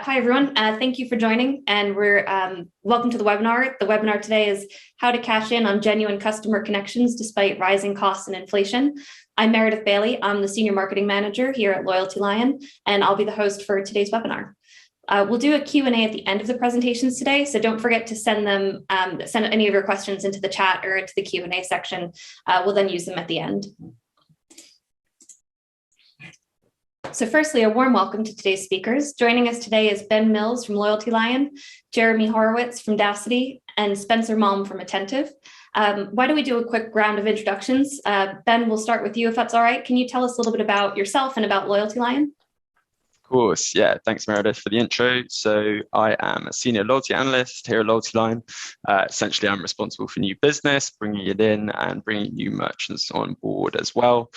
Hi, everyone. Thank you for joining, and we're welcome to the webinar. The webinar today is how to cash in on genuine customer connections despite rising costs and inflation. I'm Meredith Bailey. I'm the Senior Marketing Manager here at Loyalty Lion, and I'll be the host for today's webinar. We'll do a Q&A at the end of the presentations today, so don't forget to send any of your questions into the chat or into the Q&A section. We'll then use them at the end. So firstly, a warm welcome to today's speakers. Joining us today is Ben Mills from Loyalty Lion, Jeremy Horowitz from Dacity, and Spencer Malm from Attentive. Why don't we do a quick round of introductions? Ben, we'll start with you if that's all right. Can you tell us a little bit about yourself and about Loyalty Lion? Of course, yeah. Thanks, Meredith, for the intro. So I am a senior loyalty analyst here at Loyalty Lion. Essentially, I'm responsible for new business, bringing it in and bringing new merchants on board as well.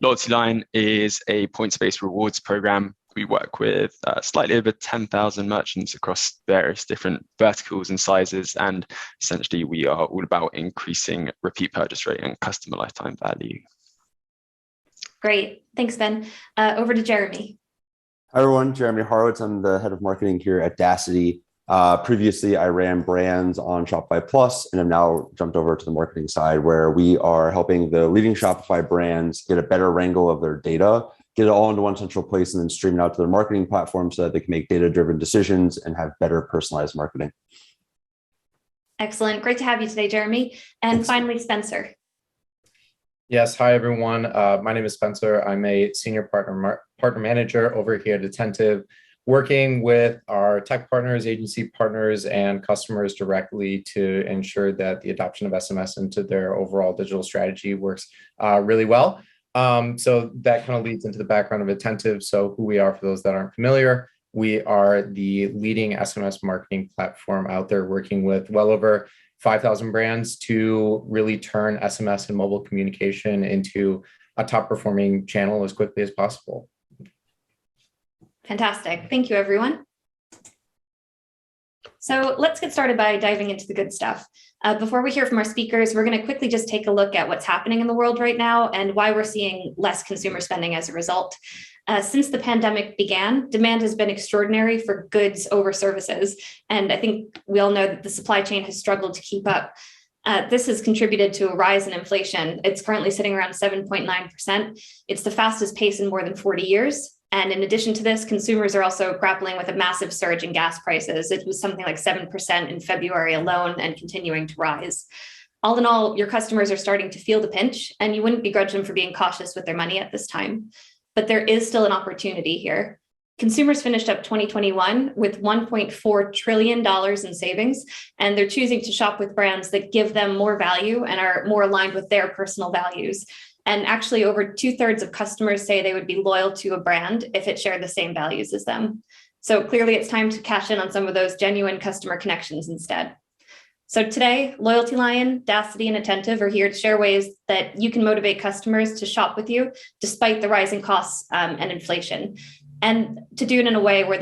Loyalty Lion is a points-based rewards program. We work with slightly over 10,000 merchants across various different verticals and sizes. And essentially, we are all about increasing repeat purchase rate and customer lifetime value. Great. Thanks, Ben. Over to Jeremy. Hi, everyone. Jeremy Horowitz. I'm the head of marketing here at Dacity. Previously, I ran brands on Shopify Plus and have now jumped over to the marketing side where we are helping the leading Shopify brands get a better wrangle of their data, get it all into one central place, and then stream it out to their marketing platform so that they can make data-driven decisions and have better personalized marketing. Excellent. Great to have you today, Jeremy. And Thanks. Finally, Spencer. Yes, hi everyone. My name is Spencer. I'm a senior partner manager over here at Attentive, working with our tech partners, agency partners, and customers directly to ensure that the adoption of SMS into their overall digital strategy works really well. So that kind of leads into the background of Attentive. So who we are, for those that aren't familiar, we are the leading SMS marketing platform out there, working with well over 5,000 brands to really turn SMS and mobile communication into a top performing channel as quickly as possible. Fantastic. Thank you, everyone. So let's get started by diving into the good stuff. Before we hear from our speakers, we're going to quickly just take a look at what's happening in the world right now and why we're seeing less consumer spending as a result. Since the pandemic began, demand has been extraordinary for goods over services. And I think we all know that the supply chain has struggled to keep up. This has contributed to a rise in inflation. It's currently sitting around 7.9%. It's the fastest pace in more than 40 years. And in addition to this, consumers are also grappling with a massive surge in gas prices. It was something like 7% in February alone and continuing to rise. All in all, your customers are starting to feel the pinch, and you wouldn't begrudge them for being cautious with their money at this time. But there is still an opportunity here. Consumers finished up 2021 with $1.4 trillion in savings, and they're choosing to shop with brands that give them more value and are more aligned with their personal values. And actually, over 2/3 of customers say they would be loyal to a brand if it shared the same values as them. So clearly, it's time to cash in on some of those genuine customer connections instead. So today, Loyalty Lion, Dacity, and Attentive are here to share ways that you can motivate customers to shop with you despite the rising costs and inflation, and to do it in a way where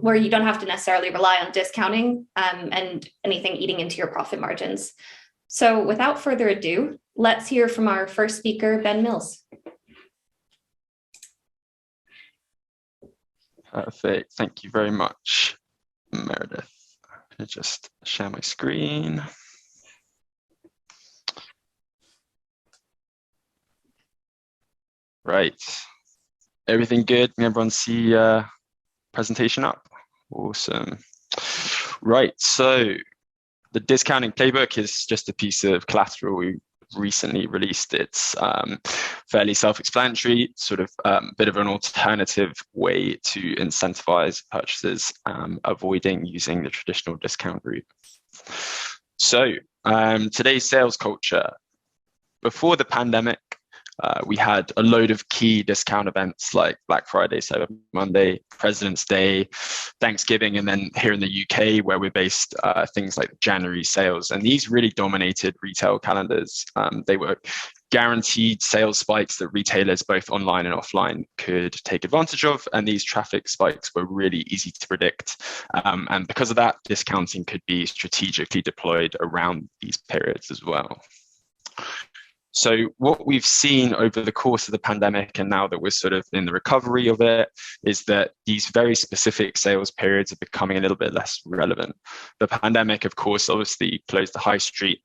where you don't have to necessarily rely on discounting and anything eating into your profit margins. So without further ado, let's hear from our first speaker, Ben Mills. Perfect. Thank you very much, Meredith. I'm going to just share my screen. Right. Everything good? Can everyone see presentation up? Awesome. Right. So the discounting playbook is just a piece of collateral we recently released. It's fairly self-explanatory, sort of a bit of an alternative way to incentivize purchases, avoiding using the traditional discount route. So today's sales culture. Before the pandemic, we had a load of key discount events like Black Friday, Cyber Monday, President's Day, Thanksgiving, and then here in the UK, where we're based, things like January sales. And these really dominated retail calendars. They were guaranteed sales spikes that retailers, both online and offline, could take advantage of. And these traffic spikes were really easy to predict. And because of that, discounting could be strategically deployed around these periods as well. So what we've seen over the course of the pandemic, and now that we're sort of in the recovery of it, is that these very specific sales periods are becoming a little bit less relevant. The pandemic, of course, obviously closed the high street.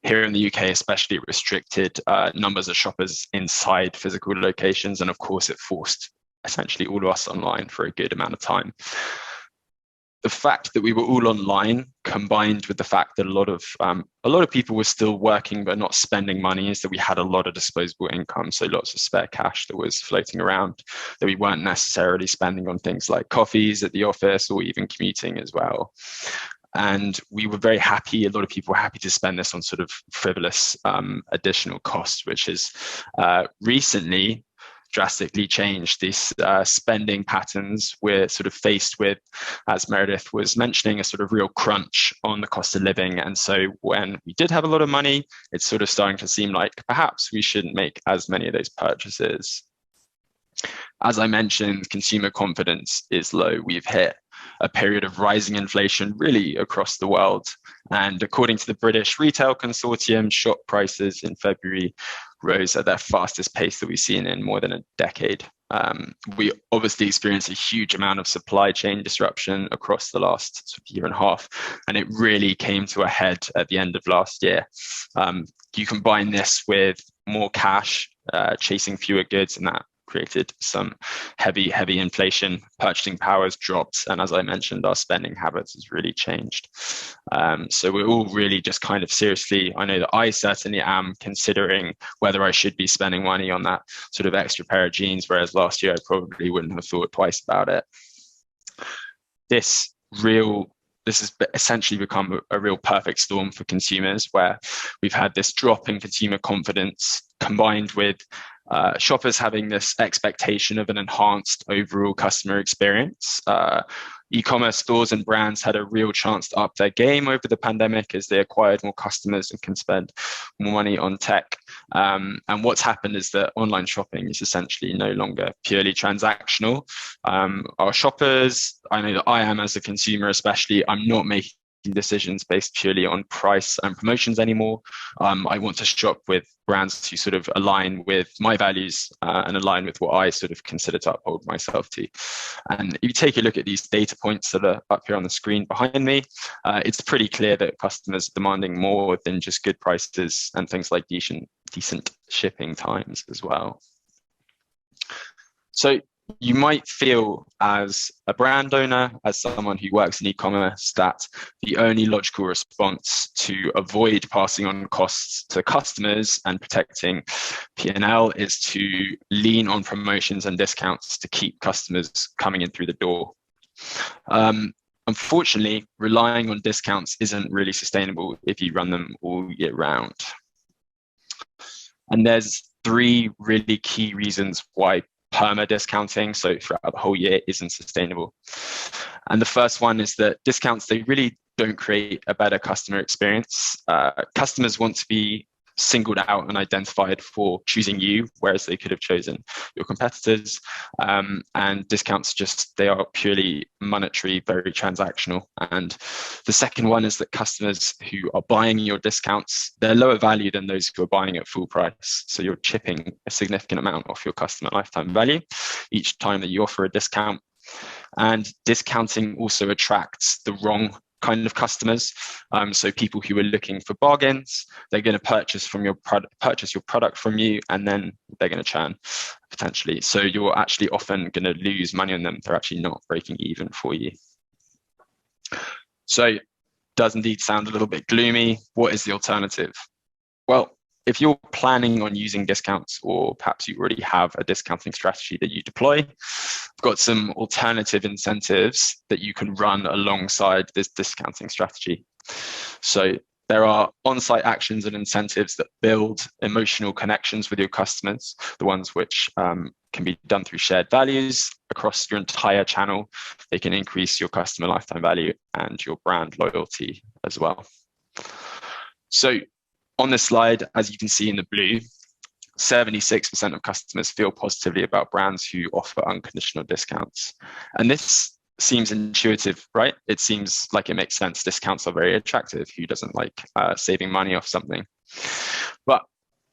Here in the UK, especially, restricted numbers of shoppers inside physical locations. And of course, it forced essentially all of us online for a good amount of time. The fact that we were all online, combined with the fact that a lot of people were still working but not spending money, is that we had a lot of disposable income, so lots of spare cash that was floating around that we weren't necessarily spending on things like coffees at the office or even commuting as well. And we were very happy. A lot of people were happy to spend this on sort of frivolous additional costs, which has recently drastically changed. These spending patterns we're sort of faced with, as Meredith was mentioning, a sort of real crunch on the cost of living. And so when we did have a lot of money, it's sort of starting to seem like perhaps we shouldn't make as many of those purchases. As I mentioned, consumer confidence is low. We've hit a period of rising inflation really across the world. And according to the British Retail Consortium, shop prices in February rose at their fastest pace that we've seen in more than a decade. We obviously experienced a huge amount of supply chain disruption across the last year and a half, and it really came to a head at the end of last year. You combine this with more cash, chasing fewer goods, and that created some heavy inflation. Purchasing power has dropped, and as I mentioned, our spending habits has really changed. So we're all really just kind of seriously, I know that I certainly am considering whether I should be spending money on that sort of extra pair of jeans, whereas last year I probably wouldn't have thought twice about it. This has essentially become a real perfect storm for consumers, where we've had this drop in consumer confidence combined with shoppers having this expectation of an enhanced overall customer experience. E-commerce stores and brands had a real chance to up their game over the pandemic as they acquired more customers and can spend more money on tech. And what's happened is that online shopping is essentially no longer purely transactional. Our shoppers, I know that I am as a consumer especially, I'm not making decisions based purely on price and promotions anymore. I want to shop with brands who sort of align with my values and align with what I sort of consider to uphold myself to. And if you take a look at these data points that are up here on the screen behind me, it's pretty clear that customers are demanding more than just good prices and things like decent shipping times as well. So you might feel as a brand owner, as someone who works in e-commerce, that the only logical response to avoid passing on costs to customers and protecting P&L is to lean on promotions and discounts to keep customers coming in through the door. Unfortunately, relying on discounts isn't really sustainable if you run them all year round. And there's 3 really key reasons why perma discounting, so throughout the whole year, isn't sustainable. And the first one is that discounts, they really don't create a better customer experience. Customers want to be singled out and identified for choosing you, whereas they could have chosen your competitors. And discounts they are purely monetary, very transactional. And the second one is that customers who are buying your discounts, they're lower value than those who are buying at full price. So you're chipping a significant amount off your customer lifetime value each time that you offer a discount. And discounting also attracts the wrong kind of customers. So people who are looking for bargains, they're going to purchase your product from you, and then they're going to churn potentially. So you're actually often going to lose money on them. They're actually not breaking even for you. So it does indeed sound a little bit gloomy. What is the alternative? Well, if you're planning on using discounts, or perhaps you already have a discounting strategy that you deploy, I've got some alternative incentives that you can run alongside this discounting strategy. So there are on-site actions and incentives that build emotional connections with your customers, the ones which can be done through shared values across your entire channel. They can increase your customer lifetime value and your brand loyalty as well. So on this slide, as you can see in the blue, 76% of customers feel positively about brands who offer unconditional discounts. And this seems intuitive, right? It seems like it makes sense. Discounts are very attractive. Who doesn't like saving money off something? But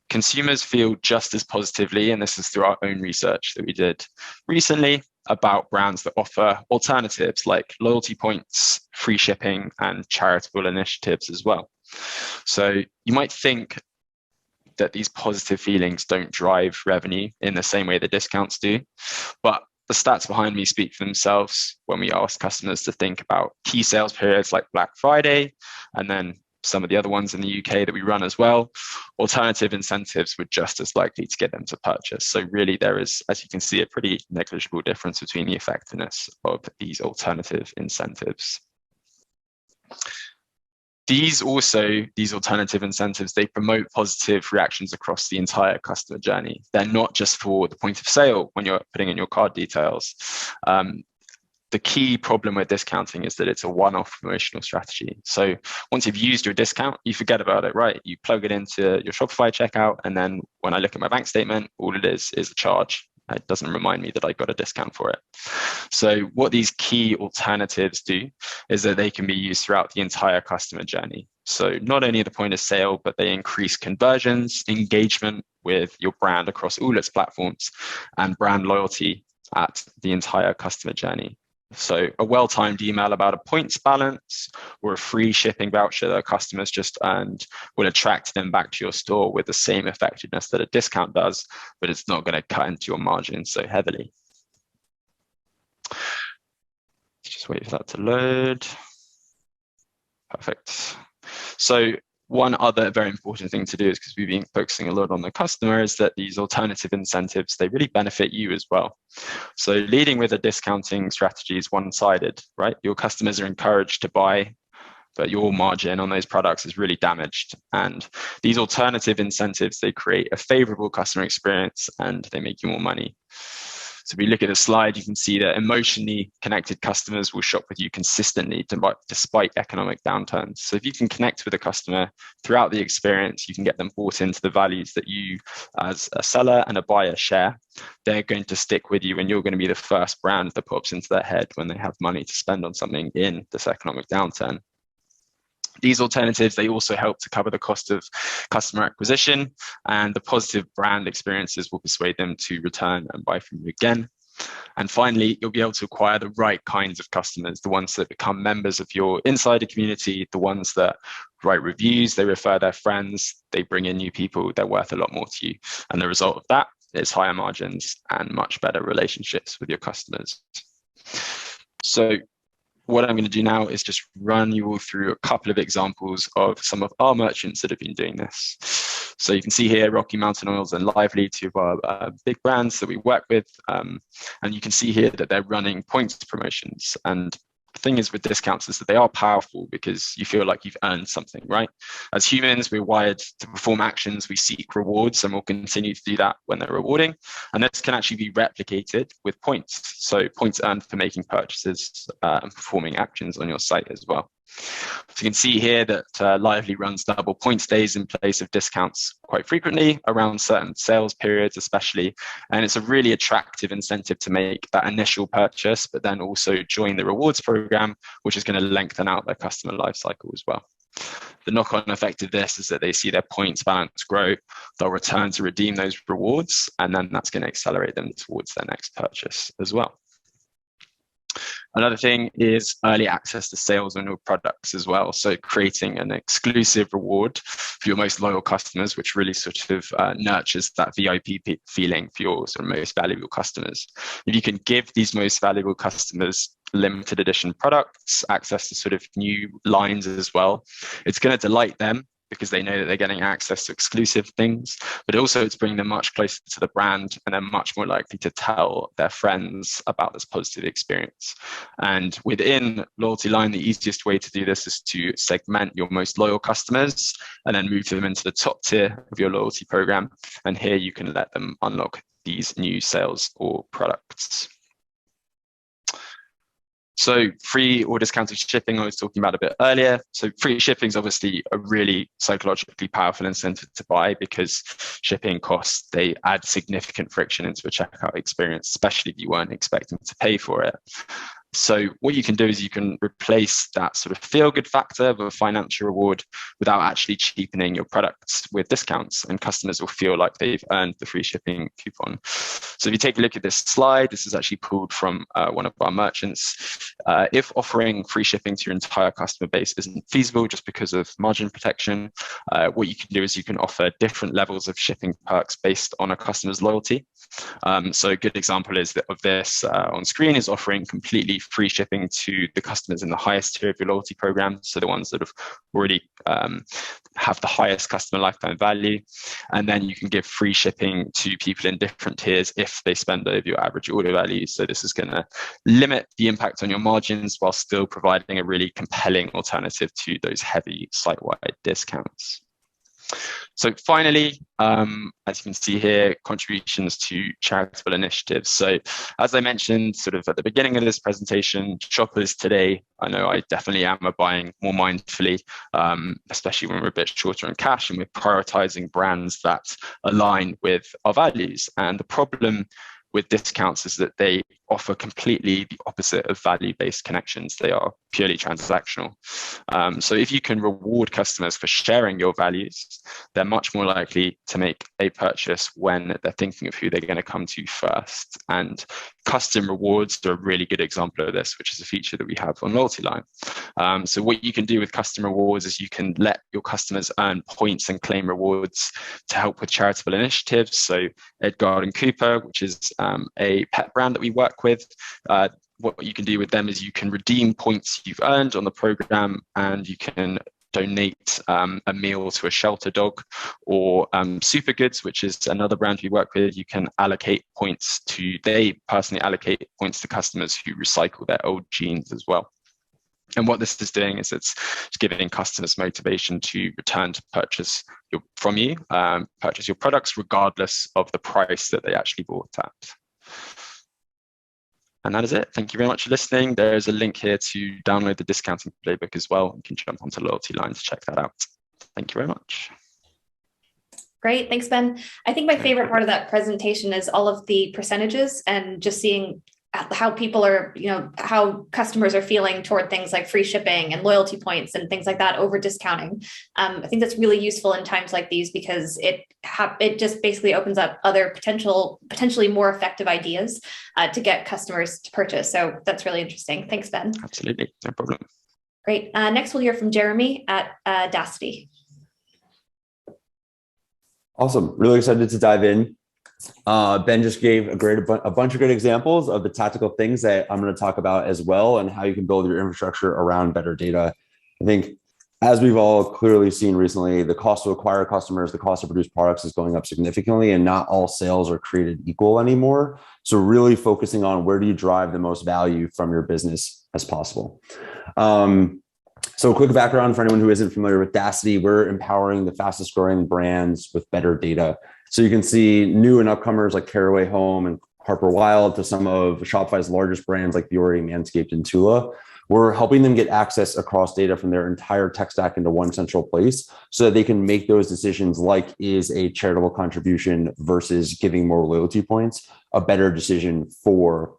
consumers feel just as positively, and this is through our own research that we did recently, about brands that offer alternatives like loyalty points, free shipping, and charitable initiatives as well. So you might think that these positive feelings don't drive revenue in the same way the discounts do, but the stats behind me speak for themselves when we ask customers to think about key sales periods like Black Friday, and then some of the other ones in the UK that we run as well. Alternative incentives were just as likely to get them to purchase. So really there is, as you can see, a pretty negligible difference between the effectiveness of these alternative incentives. These alternative incentives, they promote positive reactions across the entire customer journey. They're not just for the point of sale when you're putting in your card details. The key problem with discounting is that it's a one-off promotional strategy. So once you've used your discount, you forget about it, right? You plug it into your Shopify checkout, and then when I look at my bank statement, all it is a charge. It doesn't remind me that I got a discount for it. So what these key alternatives do is that they can be used throughout the entire customer journey. So not only at the point of sale, but they increase conversions, engagement with your brand across all its platforms, and brand loyalty at the entire customer journey. So a well-timed email about a points balance or a free shipping voucher that customers just earned will attract them back to your store with the same effectiveness that a discount does, but it's not going to cut into your margin so heavily. Just wait for that to load. Perfect. So one other very important thing to do is, because we've been focusing a lot on the customer, is that these alternative incentives, they really benefit you as well. So leading with a discounting strategy is one-sided, right? Your customers are encouraged to buy, but your margin on those products is really damaged. And these alternative incentives, they create a favorable customer experience and they make you more money. So if we look at the slide, you can see that emotionally connected customers will shop with you consistently despite economic downturns. So if you can connect with a customer throughout the experience, you can get them bought into the values that you as a seller and a buyer share. They're going to stick with you, and you're going to be the first brand that pops into their head when they have money to spend on something in this economic downturn. These alternatives, they also help to cover the cost of customer acquisition, and the positive brand experiences will persuade them to return and buy from you again. And finally, you'll be able to acquire the right kinds of customers, the ones that become members of your insider community, the ones that write reviews, they refer their friends, they bring in new people, they're worth a lot more to you. And the result of that is higher margins and much better relationships with your customers. So what I'm going to do now is just run you all through a couple of examples of some of our merchants that have been doing this. So you can see here Rocky Mountain Oils and Lively, two of our big brands that we work with. And you can see here that they're running points promotions. And the thing is with discounts is that they are powerful because you feel like you've earned something, right? As humans, we're wired to perform actions, we seek rewards, and we'll continue to do that when they're rewarding. And this can actually be replicated with points. So points earned for making purchases and performing actions on your site as well. So you can see here that Lively runs double points days in place of discounts quite frequently around certain sales periods especially, and it's a really attractive incentive to make that initial purchase but then also join the rewards program, which is going to lengthen out their customer life cycle as well. The knock-on effect of this is that they see their points balance grow, they'll return to redeem those rewards, and then that's going to accelerate them towards their next purchase as well. Another thing is early access to sales on your products as well. So creating an exclusive reward for your most loyal customers, which really sort of nurtures that VIP feeling for your sort of most valuable customers. If you can give these most valuable customers limited edition products, access to sort of new lines as well, it's going to delight them because they know that they're getting access to exclusive things, but also it's bringing them much closer to the brand, and they're much more likely to tell their friends about this positive experience. And within Loyalty Line, the easiest way to do this is to segment your most loyal customers and then move them into the top tier of your loyalty program. And here you can let them unlock these new sales or products. So free or discounted shipping, I was talking about a bit earlier. So free shipping is obviously a really psychologically powerful incentive to buy because shipping costs, they add significant friction into a checkout experience, especially if you weren't expecting to pay for it. So what you can do is you can replace that sort of feel-good factor with a financial reward without actually cheapening your products with discounts, and customers will feel like they've earned the free shipping coupon. So if you take a look at this slide, this is actually pulled from one of our merchants. If offering free shipping to your entire customer base isn't feasible just because of margin protection, what you can do is you can offer different levels of shipping perks based on a customer's loyalty. So a good example is that of this on screen is offering completely free shipping to the customers in the highest tier of your loyalty program, so the ones that have already have the highest customer lifetime value. And then you can give free shipping to people in different tiers if they spend over your average order value. So this is going to limit the impact on your margins while still providing a really compelling alternative to those heavy site-wide discounts. So finally, as you can see here, contributions to charitable initiatives. So as I mentioned sort of at the beginning of this presentation, shoppers today, I know I definitely am buying more mindfully, especially when we're a bit shorter on cash and we're prioritizing brands that align with our values. And the problem with discounts is that they offer completely the opposite of value-based connections. They are purely transactional. So if you can reward customers for sharing your values, they're much more likely to make a purchase when they're thinking of who they're going to come to first. And custom rewards are a really good example of this, which is a feature that we have on Loyalty Line. So what you can do with custom rewards is you can let your customers earn points and claim rewards to help with charitable initiatives. So Edgard and Cooper, which is a pet brand that we work with, what you can do with them is you can redeem points you've earned on the program, and you can donate a meal to a shelter dog. Or Super Goods, which is another brand we work with, you can allocate points to, they personally allocate points to customers who recycle their old jeans as well. And what this is doing is it's giving customers motivation to return to purchase from you, purchase your products regardless of the price that they actually bought at. And that is it. Thank you very much for listening. There's a link here to download the discounting playbook as well. You can jump onto Loyalty Line to check that out. Thank you very much. Great. Thanks, Ben. I think my favorite part of that presentation is all of the percentages and just seeing how people are, how customers are feeling toward things like free shipping and loyalty points and things like that over discounting. I think that's really useful in times like these because it just basically opens up other potentially more effective ideas to get customers to purchase. So that's really interesting. Thanks, Ben. Absolutely. No problem. Great. Next, we'll hear from Jeremy at Dacity. Awesome. Really excited to dive in. Ben just gave a bunch of great examples of the tactical things that I'm going to talk about as well, and how you can build your infrastructure around better data. I think, as we've all clearly seen recently, the cost to acquire customers, the cost to produce products is going up significantly, and not all sales are created equal anymore. So really focusing on where do you drive the most value from your business as possible. So a quick background for anyone who isn't familiar with Dacity, we're empowering the fastest growing brands with better data. So you can see new and upcomers like Caraway Home and Harper Wild to some of Shopify's largest brands like Biore, Manscaped, and Tula. We're helping them get access across data from their entire tech stack into one central place so that they can make those decisions, like, is a charitable contribution versus giving more loyalty points a better decision for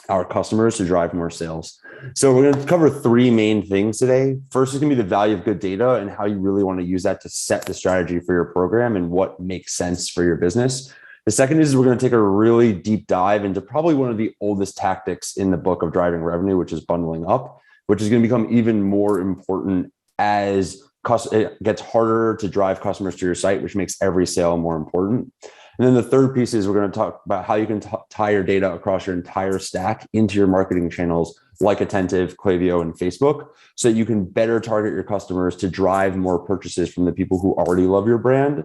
our customers to drive more sales. So we're going to cover three main things today. First is going to be the value of good data and how you really want to use that to set the strategy for your program and what makes sense for your business. The second is we're going to take a really deep dive into probably one of the oldest tactics in the book of driving revenue, which is bundling up, which is going to become even more important as it gets harder to drive customers to your site, which makes every sale more important. And then the third piece is we're going to talk about how you can tie your data across your entire stack into your marketing channels like Attentive, Klaviyo, and Facebook, so that you can better target your customers to drive more purchases from the people who already love your brand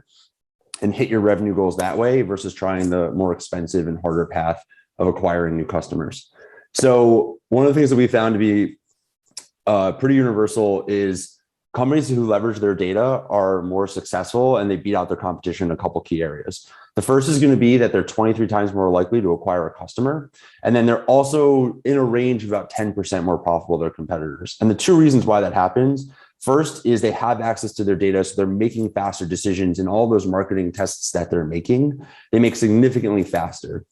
and hit your revenue goals that way versus trying the more expensive and harder path of acquiring new customers. So one of the things that we found to be pretty universal is companies who leverage their data are more successful and they beat out their competition in a couple key areas. The first is going to be that they're 23 times more likely to acquire a customer. And then they're also in a range of about 10% more profitable than their competitors. And the two reasons why that happens, first is they have access to their data, so they're making faster decisions in all those marketing tests that they're making. They make significantly faster.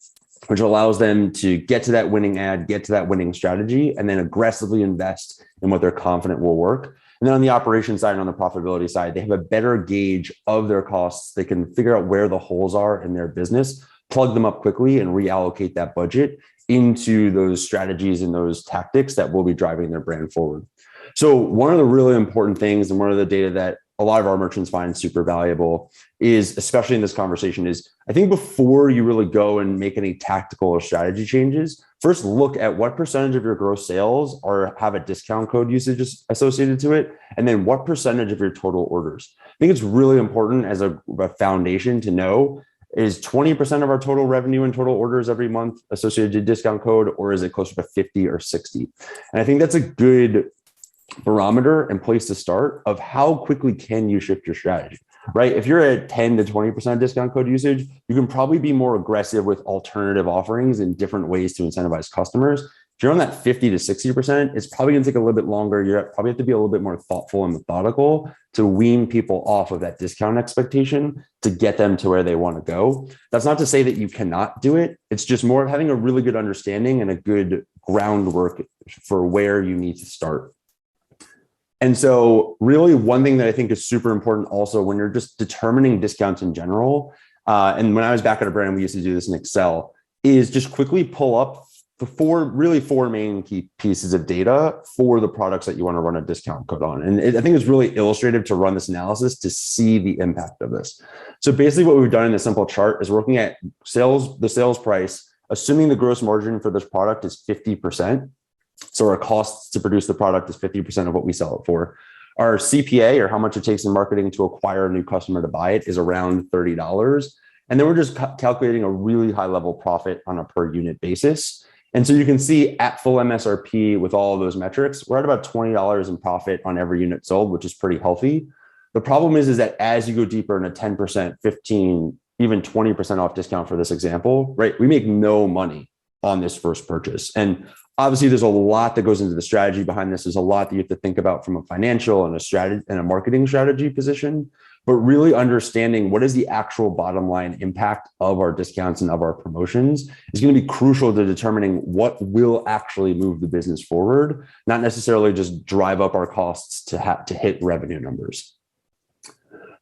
which allows them to get to that winning ad, get to that winning strategy, and then aggressively invest in what they're confident will work. And then on the operations side and on the profitability side, they have a better gauge of their costs. They can figure out where the holes are in their business, plug them up quickly, and reallocate that budget into those strategies and those tactics that will be driving their brand forward. So one of the really important things, and one of the data that a lot of our merchants find super valuable is, especially in this conversation, is I think before you really go and make any tactical or strategy changes, first look at what percentage of your gross sales have a discount code usage associated to it, and then what percentage of your total orders. I think it's really important as a foundation to know, is 20% of our total revenue and total orders every month associated to discount code, or is it closer to 50 or 60? And I think that's a good barometer and place to start of how quickly can you shift your strategy, right? If you're at 10 to 20% discount code usage, you can probably be more aggressive with alternative offerings and different ways to incentivize customers. If you're on that 50 to 60%, it's probably going to take a little bit longer. You probably have to be a little bit more thoughtful and methodical to wean people off of that discount expectation to get them to where they want to go. That's not to say that you cannot do it. It's just more of having a really good understanding and a good groundwork for where you need to start. And so really one thing that I think is super important also when you're just determining discounts in general, and when I was back at a brand, we used to do this in Excel, is just quickly pull up the four main key pieces of data for the products that you want to run a discount code on. And I think it's really illustrative to run this analysis to see the impact of this. So basically what we've done in this simple chart is we're looking at the sales price, assuming the gross margin for this product is 50%. So our costs to produce the product is 50% of what we sell it for. Our CPA, or how much it takes in marketing to acquire a new customer to buy it, is around $30. And then we're just calculating a really high level profit on a per unit basis. And so you can see at full MSRP with all of those metrics, we're at about $20 in profit on every unit sold, which is pretty healthy. The problem is that as you go deeper in a 10%, 15, even 20% off discount for this example, right? We make no money on this first purchase. And obviously there's a lot that goes into the strategy behind this. There's a lot that you have to think about from a financial and a strategy and a marketing strategy position, but really understanding what is the actual bottom line impact of our discounts and of our promotions is going to be crucial to determining what will actually move the business forward, not necessarily just drive up our costs to hit revenue numbers.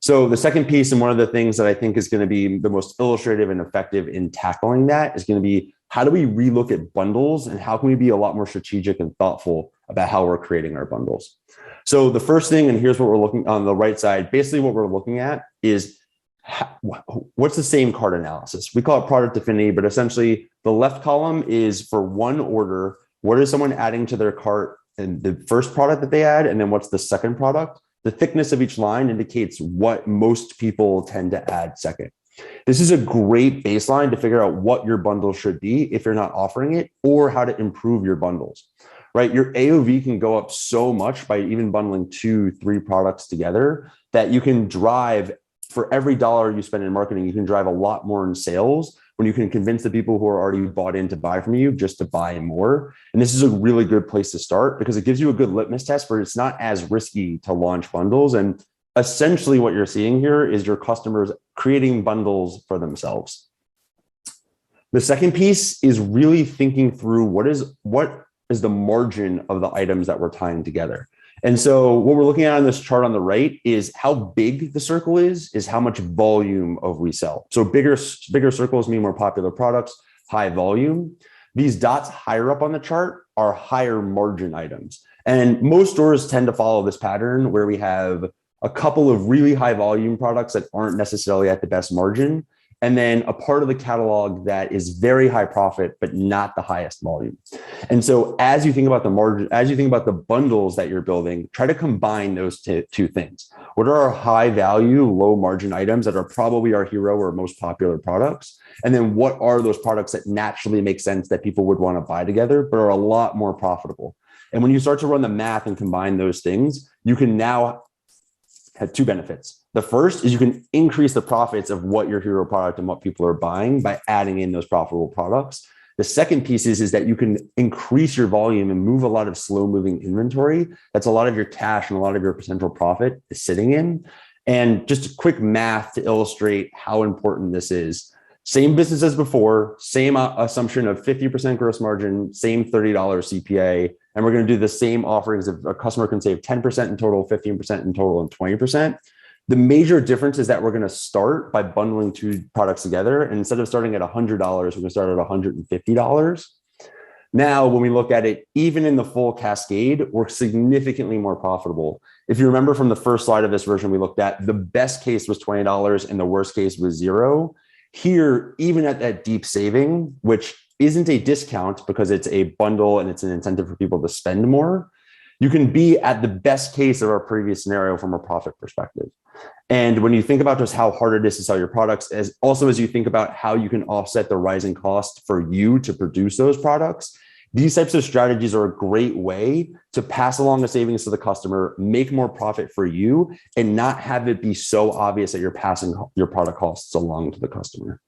So the second piece, and one of the things that I think is going to be the most illustrative and effective in tackling that, is going to be, how do we relook at bundles, and how can we be a lot more strategic and thoughtful about how we're creating our bundles? So the first thing, and here's what we're looking on the right side, basically what we're looking at is what's the same cart analysis? We call it product affinity, but essentially the left column is for one order, what is someone adding to their cart and the first product that they add, and then what's the second product? The thickness of each line indicates what most people tend to add second. This is a great baseline to figure out what your bundle should be if you're not offering it, or how to improve your bundles, right? Your AOV can go up so much by even bundling 2-3 products together that you can drive, for every dollar you spend in marketing, you can drive a lot more in sales when you can convince the people who are already bought in to buy from you just to buy more. And this is a really good place to start because it gives you a good litmus test where it's not as risky to launch bundles. And essentially what you're seeing here is your customers creating bundles for themselves. The second piece is really thinking through what is the margin of the items that we're tying together. And so what we're looking at on this chart on the right is how big the circle is how much volume of we sell. So bigger circles mean more popular products, high volume. These dots higher up on the chart are higher margin items. And most stores tend to follow this pattern where we have a couple of really high volume products that aren't necessarily at the best margin, and then a part of the catalog that is very high profit, but not the highest volume. And so as you think about the margin, as you think about the bundles that you're building, try to combine those two things. What are our high value, low margin items that are probably our hero or most popular products? And then what are those products that naturally make sense that people would want to buy together, but are a lot more profitable? And when you start to run the math and combine those things, you can now have two benefits. The first is you can increase the profits of what your hero product and what people are buying by adding in those profitable products. The second piece is that you can increase your volume and move a lot of slow moving inventory. That's a lot of your cash and a lot of your potential profit is sitting in. And just a quick math to illustrate how important this is. Same business as before, same assumption of 50% gross margin, same $30 CPA. And we're going to do the same offerings if a customer can save 10% in total, 15% in total, and 20%. The major difference is that we're going to start by bundling two products together. And instead of starting at $100, we're going to start at $150. Now, when we look at it, even in the full cascade, we're significantly more profitable. If you remember from the first slide of this version we looked at, the best case was $20 and the worst case was $0. Here, even at that deep saving, which isn't a discount because it's a bundle and it's an incentive for people to spend more, you can be at the best case of our previous scenario from a profit perspective. And when you think about just how hard it is to sell your products, as you think about how you can offset the rising cost for you to produce those products, these types of strategies are a great way to pass along the savings to the customer, make more profit for you, and not have it be so obvious that you're passing your product costs along to the customer.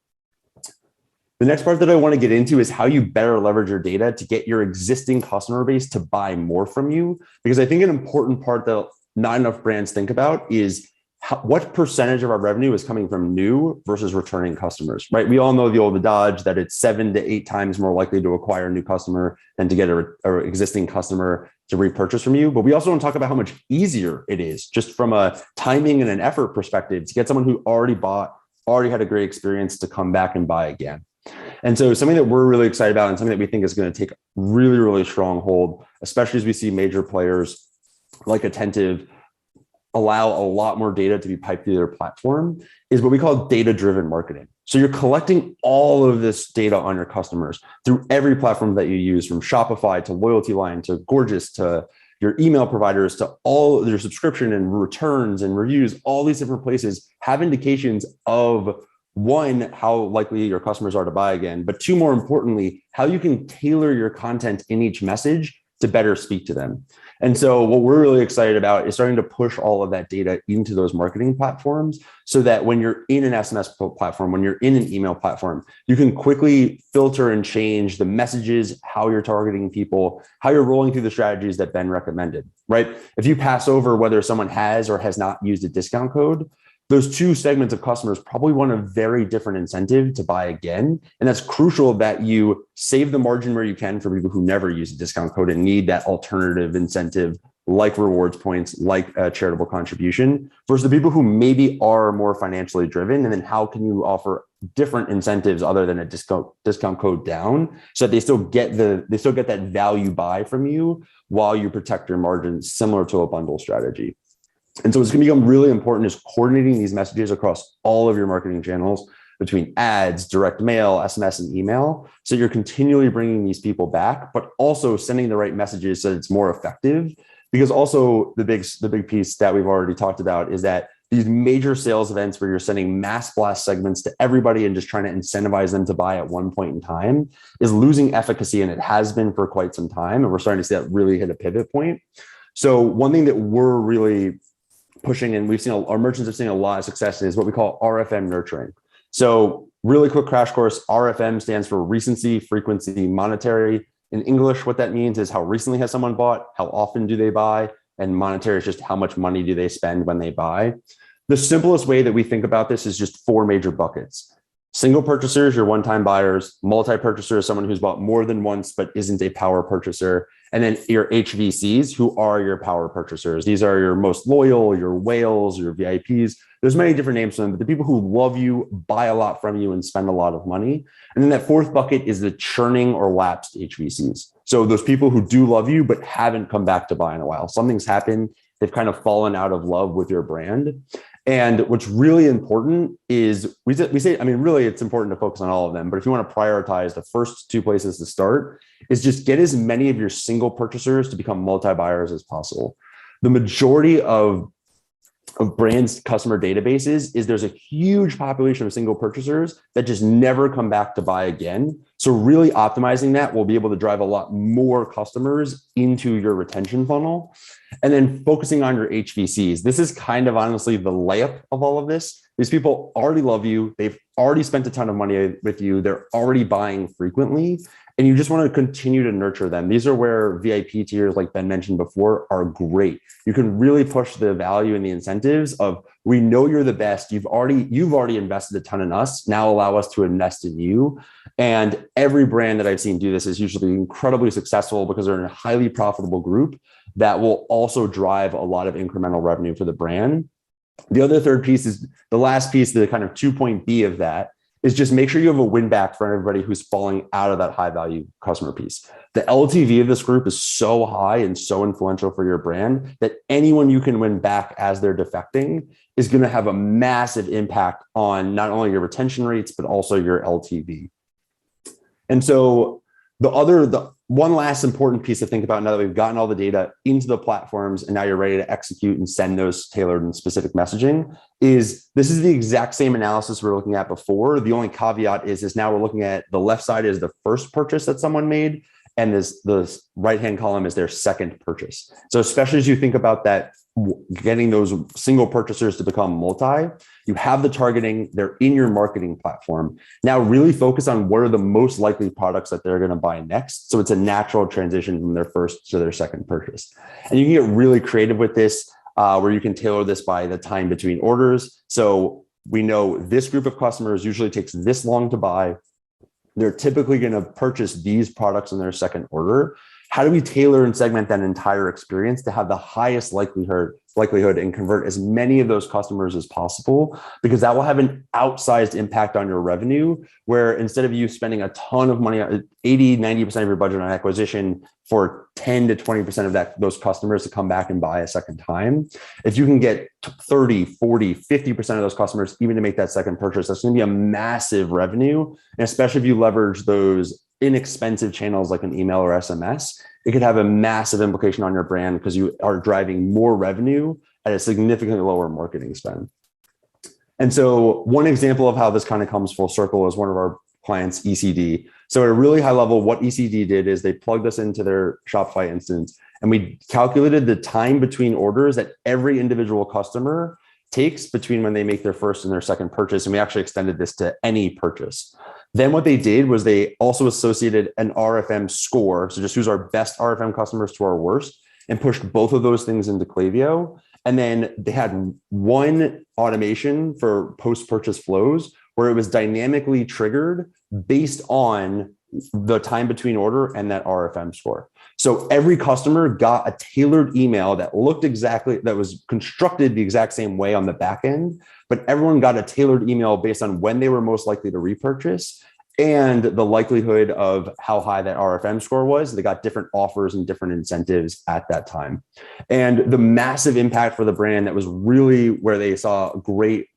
The next part that I want to get into is how you better leverage your data to get your existing customer base to buy more from you. Because I think an important part that not enough brands think about is what percentage of our revenue is coming from new versus returning customers, right? We all know the old adage that it's 7 to 8 times more likely to acquire a new customer than to get an existing customer to repurchase from you. But we also want to talk about how much easier it is just from a timing and an effort perspective to get someone who already bought, already had a great experience to come back and buy again. And so something that we're really excited about and something that we think is going to take really, really strong hold, especially as we see major players like Attentive allow a lot more data to be piped through their platform, is what we call data-driven marketing. So you're collecting all of this data on your customers through every platform that you use, from Shopify to Loyalty Line to Gorgeous to your email providers to all your subscription and returns and reviews. All these different places have indications of, one, how likely your customers are to buy again, but two, more importantly, how you can tailor your content in each message to better speak to them. And so what we're really excited about is starting to push all of that data into those marketing platforms so that when you're in an SMS platform, when you're in an email platform, you can quickly filter and change the messages, how you're targeting people, how you're rolling through the strategies that Ben recommended, right? If you pass over whether someone has or has not used a discount code, those two segments of customers probably want a very different incentive to buy again. And that's crucial that you save the margin where you can for people who never use a discount code and need that alternative incentive, like rewards points, like a charitable contribution, versus the people who maybe are more financially driven. And then how can you offer different incentives other than a discount code down so that they still get that value buy from you while you protect your margins, similar to a bundle strategy. And so it's going to become really important is coordinating these messages across all of your marketing channels between ads, direct mail, SMS, and email. So you're continually bringing these people back, but also sending the right messages so that it's more effective. Because also the big piece that we've already talked about is that these major sales events where you're sending mass blast segments to everybody and just trying to incentivize them to buy at one point in time is losing efficacy. And it has been for quite some time. And we're starting to see that really hit a pivot point. So one thing that we're really pushing, and our merchants have seen a lot of success, is what we call RFM nurturing. So really quick crash course, RFM stands for recency, frequency, monetary. In English, what that means is how recently has someone bought, how often do they buy, and monetary is just how much money do they spend when they buy. The simplest way that we think about this is just 4 major buckets. Single purchasers, your one-time buyers. Multi-purchasers, someone who's bought more than once but isn't a power purchaser. And then your HVCs, who are your power purchasers. These are your most loyal, your whales, your VIPs. There's many different names for them, but the people who love you, buy a lot from you, and spend a lot of money. And then that 4th bucket is the churning or lapsed HVCs. So those people who do love you, but haven't come back to buy in a while. Something's happened. They've kind of fallen out of love with your brand. And what's really important is we say, I mean, really, it's important to focus on all of them. But if you want to prioritize, the first 2 places to start is just get as many of your single purchasers to become multi-buyers as possible. The majority of brands' customer databases is there's a huge population of single purchasers that just never come back to buy again. So really optimizing that will be able to drive a lot more customers into your retention funnel. And then focusing on your HVCs. This is kind of honestly the layup of all of this. These people already love you. They've already spent a ton of money with you. They're already buying frequently, and you just want to continue to nurture them. These are where VIP tiers, like Ben mentioned before, are great. You can really push the value and the incentives of, we know you're the best. You've already invested a ton in us. Now allow us to invest in you. And every brand that I've seen do this is usually incredibly successful because they're in a highly profitable group that will also drive a lot of incremental revenue for the brand. The other third piece is the last piece, the kind of 2.B of that, is just make sure you have a win back for everybody who's falling out of that high value customer piece. The LTV of this group is so high and so influential for your brand that anyone you can win back as they're defecting is going to have a massive impact on not only your retention rates, but also your LTV. And so the one last important piece to think about now that we've gotten all the data into the platforms and now you're ready to execute and send those tailored and specific messaging, is this is the exact same analysis we were looking at before. The only caveat is now we're looking at the left side is the first purchase that someone made, and the right-hand column is their second purchase. So especially as you think about that, getting those single purchasers to become multi, you have the targeting, they're in your marketing platform. Now really focus on what are the most likely products that they're going to buy next. So it's a natural transition from their first to their second purchase. And you can get really creative with this, where you can tailor this by the time between orders. So we know this group of customers usually takes this long to buy. They're typically going to purchase these products in their second order. How do we tailor and segment that entire experience to have the highest likelihood and convert as many of those customers as possible? Because that will have an outsized impact on your revenue, where instead of you spending a ton of money, 80, 90% of your budget on acquisition for 10 to 20% of those customers to come back and buy a second time, if you can get 30, 40, 50% of those customers even to make that second purchase, that's going to be a massive revenue. And especially if you leverage those inexpensive channels like an email or SMS, it could have a massive implication on your brand because you are driving more revenue at a significantly lower marketing spend. And so one example of how this kind of comes full circle is one of our clients, ECD. So at a really high level, what ECD did is they plugged us into their Shopify instance, and we calculated the time between orders that every individual customer takes between when they make their first and their second purchase. And we actually extended this to any purchase. Then what they did was they also associated an RFM score. So just who's our best RFM customers to our worst, and pushed both of those things into Klaviyo. And then they had one automation for post-purchase flows where it was dynamically triggered based on the time between order and that RFM score. So every customer got a tailored email that was constructed the exact same way on the back end, but everyone got a tailored email based on when they were most likely to repurchase and the likelihood of how high that RFM score was. They got different offers and different incentives at that time. And the massive impact for the brand that was really where they saw a great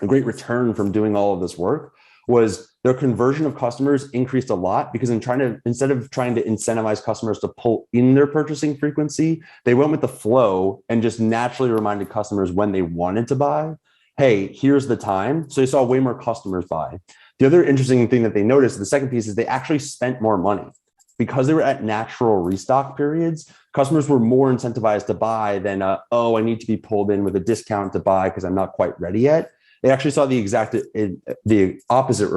return from doing all of this work was their conversion of customers increased a lot, because instead of trying to incentivize customers to pull in their purchasing frequency, they went with the flow and just naturally reminded customers when they wanted to buy, hey, here's the time. So they saw way more customers buy. The other interesting thing that they noticed, the second piece, is they actually spent more money. Because they were at natural restock periods, customers were more incentivized to buy than, I need to be pulled in with a discount to buy because I'm not quite ready yet. They actually saw the exact opposite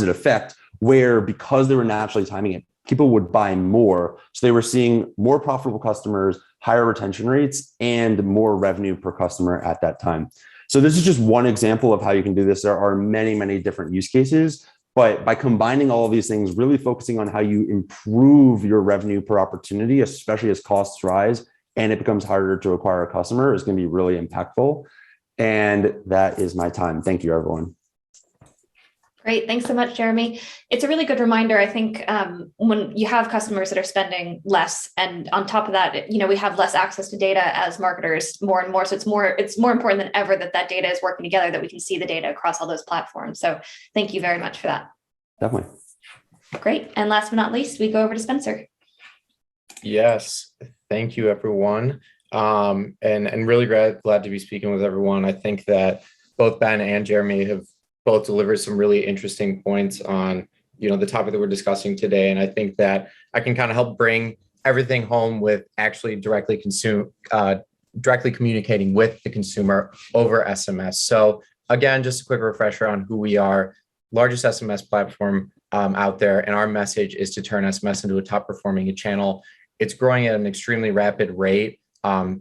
effect, where because they were naturally timing it, people would buy more. So they were seeing more profitable customers, higher retention rates, and more revenue per customer at that time. So this is just one example of how you can do this. There are many, many different use cases, but by combining all of these things, really focusing on how you improve your revenue per opportunity, especially as costs rise and it becomes harder to acquire a customer, is going to be really impactful. And that is my time. Thank you, everyone. Great. Thanks so much, Jeremy. It's a really good reminder. I think when you have customers that are spending less, and on top of that, we have less access to data as marketers more and more. So it's more important than ever that data is working together, that we can see the data across all those platforms. So thank you very much for that. Definitely. Great. And last but not least, we go over to Spencer. Yes. Thank you, everyone. And really glad to be speaking with everyone. I think that both Ben and Jeremy have both delivered some really interesting points on, the topic that we're discussing today. And I think that I can kind of help bring everything home with actually directly communicating with the consumer over SMS. So again, just a quick refresher on who we are. Largest SMS platform out there, and our message is to turn SMS into a top performing channel. It's growing at an extremely rapid rate,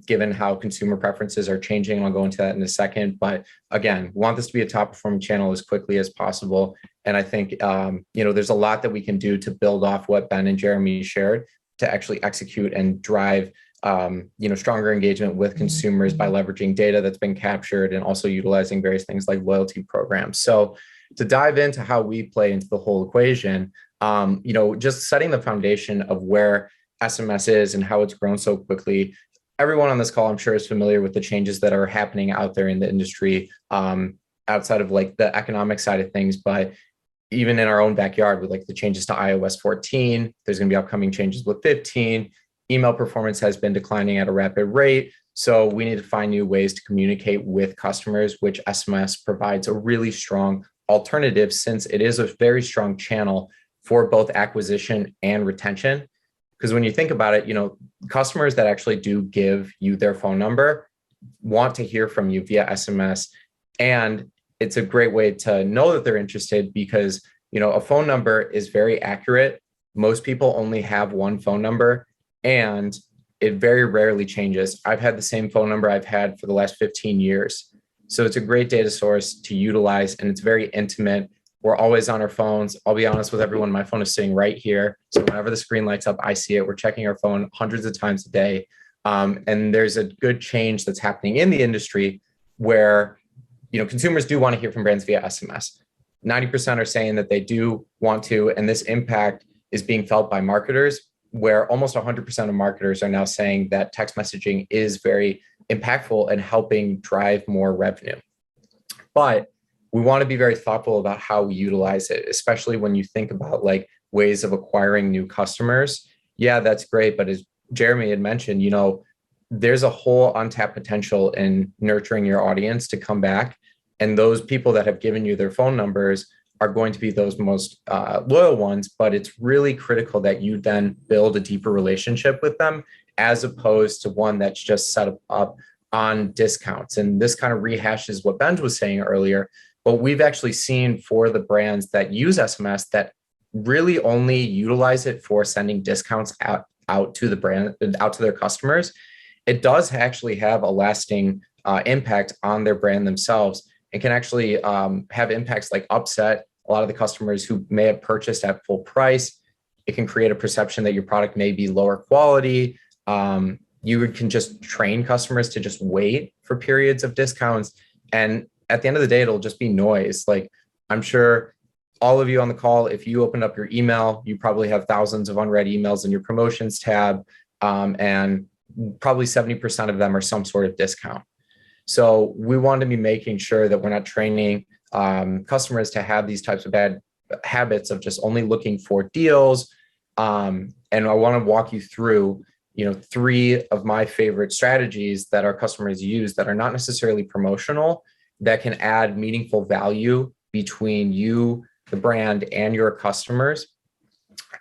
given how consumer preferences are changing. I'll go into that in a second. But again, want this to be a top performing channel as quickly as possible. And I think there's a lot that we can do to build off what Ben and Jeremy shared to actually execute and drive stronger engagement with consumers by leveraging data that's been captured and also utilizing various things like loyalty programs. So to dive into how we play into the whole equation, just setting the foundation of where SMS is and how it's grown so quickly. Everyone on this call, I'm sure, is familiar with the changes that are happening out there in the industry, outside of like the economic side of things, but even in our own backyard with like the changes to iOS 14, there's going to be upcoming changes with 15. Email performance has been declining at a rapid rate. So we need to find new ways to communicate with customers, which SMS provides a really strong alternative, since it is a very strong channel for both acquisition and retention. Because when you think about it, customers that actually do give you their phone number want to hear from you via SMS. And it's a great way to know that they're interested because, a phone number is very accurate. Most people only have one phone number and it very rarely changes. I've had the same phone number I've had for the last 15 years. So it's a great data source to utilize, and it's very intimate. We're always on our phones. I'll be honest with everyone, my phone is sitting right here. So whenever the screen lights up, I see it. We're checking our phone hundreds of times a day. And there's a good change that's happening in the industry where, consumers do want to hear from brands via SMS. 90% are saying that they do want to, and this impact is being felt by marketers, where almost 100% of marketers are now saying that text messaging is very impactful and helping drive more revenue. But we want to be very thoughtful about how we utilize it, especially when you think about like ways of acquiring new customers. Yeah, that's great. But as Jeremy had mentioned, there's a whole untapped potential in nurturing your audience to come back. And those people that have given you their phone numbers are going to be those most loyal ones. But it's really critical that you then build a deeper relationship with them, as opposed to one that's just set up on discounts. And this kind of rehashes what Ben was saying earlier. But we've actually seen for the brands that use SMS that really only utilize it for sending discounts out to the brand, out to their customers, it does actually have a lasting impact on their brand themselves, and can actually have impacts like upset a lot of the customers who may have purchased at full price. It can create a perception that your product may be lower quality. You can just train customers to just wait for periods of discounts. And at the end of the day, it'll just be noise. Like, I'm sure all of you on the call, if you open up your email, you probably have thousands of unread emails in your promotions tab, and probably 70% of them are some sort of discount. So we want to be making sure that we're not training customers to have these types of bad habits of just only looking for deals. And I want to walk you through, 3 of my favorite strategies that our customers use that are not necessarily promotional, that can add meaningful value between you, the brand, and your customers.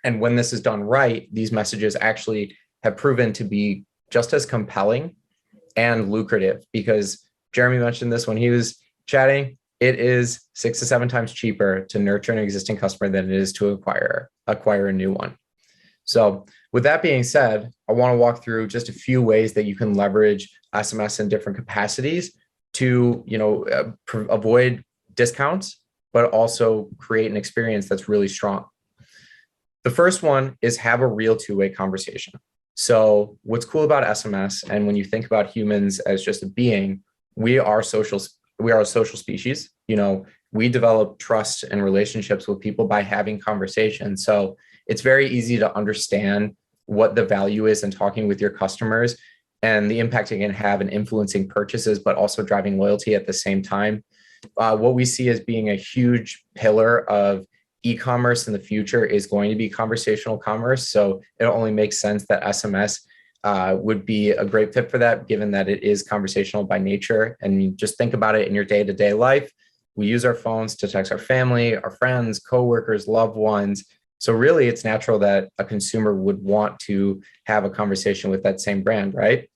And when this is done right, these messages actually have proven to be just as compelling and lucrative, because Jeremy mentioned this when he was chatting. It is 6 to 7 times cheaper to nurture an existing customer than it is to acquire a new one. So with that being said, I want to walk through just a few ways that you can leverage SMS in different capacities to, avoid discounts, but also create an experience that's really strong. The first one is have a real two-way conversation. So what's cool about SMS, and when you think about humans as just a being, we are a social species. We develop trust and relationships with people by having conversations. So it's very easy to understand what the value is in talking with your customers and the impact it can have in influencing purchases, but also driving loyalty at the same time. What we see as being a huge pillar of e-commerce in the future is going to be conversational commerce. So it only makes sense that SMS would be a great fit for that, given that it is conversational by nature. And you just think about it in your day-to-day life. We use our phones to text our family, our friends, coworkers, loved ones. So really, it's natural that a consumer would want to have a conversation with that same brand, right?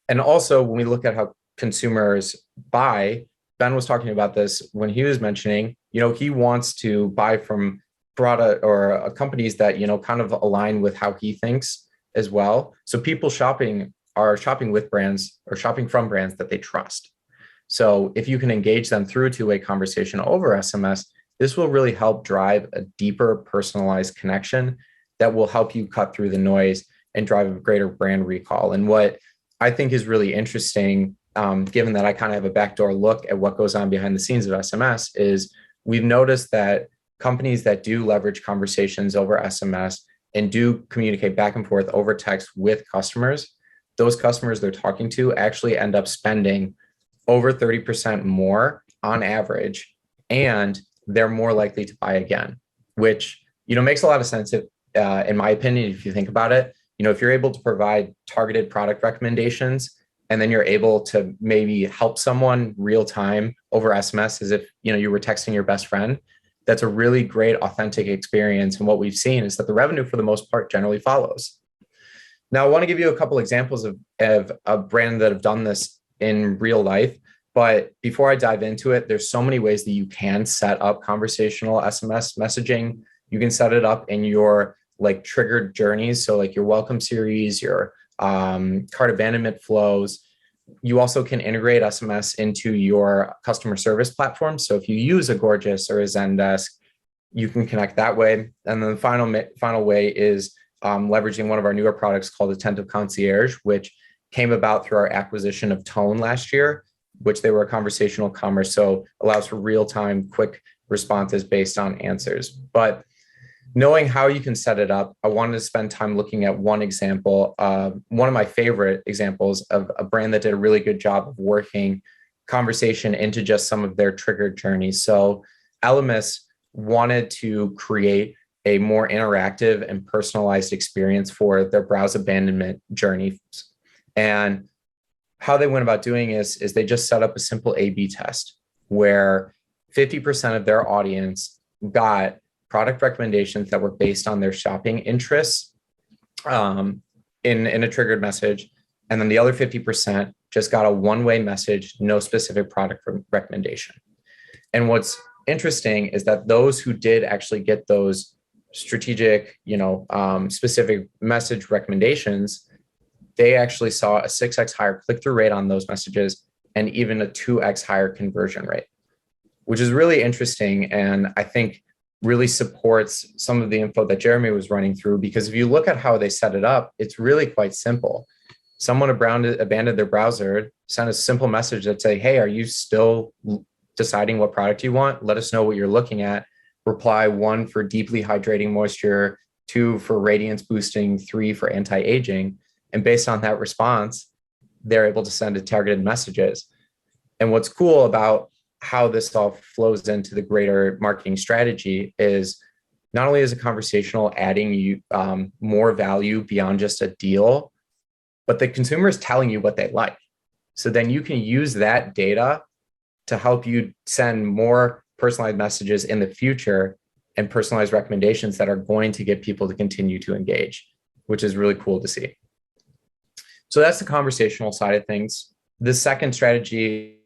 And also, when we look at how consumers buy, Ben was talking about this when he was mentioning, he wants to buy from product or companies that, kind of align with how he thinks as well. So people are shopping with brands or shopping from brands that they trust. So if you can engage them through a two-way conversation over SMS, this will really help drive a deeper personalized connection that will help you cut through the noise and drive a greater brand recall. And what I think is really interesting, given that I kind of have a backdoor look at what goes on behind the scenes of SMS, is we've noticed that companies that do leverage conversations over SMS and do communicate back and forth over text with customers, those customers they're talking to actually end up spending over 30% more on average, and they're more likely to buy again, which, makes a lot of sense if, in my opinion, if you think about it. If you're able to provide targeted product recommendations, and then you're able to maybe help someone real time over SMS as if, you were texting your best friend, that's a really great, authentic experience. And what we've seen is that the revenue, for the most part, generally follows. Now, I want to give you a couple examples of a brand that have done this in real life. But before I dive into it, there's so many ways that you can set up conversational SMS messaging. You can set it up in your triggered journeys. So your welcome series, your cart abandonment flows. You also can integrate SMS into your customer service platform. So if you use a Gorgeous or a Zendesk, you can connect that way. And then the final way is leveraging one of our newer products called Attentive Concierge, which came about through our acquisition of Tone last year, which they were a conversational commerce. So allows for real-time, quick responses based on answers. But knowing how you can set it up, I wanted to spend time looking at one example, one of my favorite examples of a brand that did a really good job of working conversation into just some of their triggered journeys. So Elemis wanted to create a more interactive and personalized experience for their browse abandonment journeys. And how they went about doing is they just set up a simple A/B test where 50% of their audience got product recommendations that were based on their shopping interests in a triggered message. And then the other 50% just got a one-way message, no specific product recommendation. And what's interesting is that those who did actually get those strategic, specific message recommendations, they actually saw a 6x higher click-through rate on those messages and even a 2x higher conversion rate, which is really interesting. And I think really supports some of the info that Jeremy was running through, because if you look at how they set it up, it's really quite simple. Someone abandoned their browser, sent a simple message that say, hey, are you still deciding what product you want? Let us know what you're looking at. Reply 1 for deeply hydrating moisture, 2 for radiance boosting, 3 for anti-aging. And based on that response, they're able to send targeted messages. And what's cool about how this all flows into the greater marketing strategy is not only is it conversational, adding you more value beyond just a deal, but the consumer is telling you what they like. So then you can use that data to help you send more personalized messages in the future and personalized recommendations that are going to get people to continue to engage, which is really cool to see. So that's the conversational side of things. The second strategy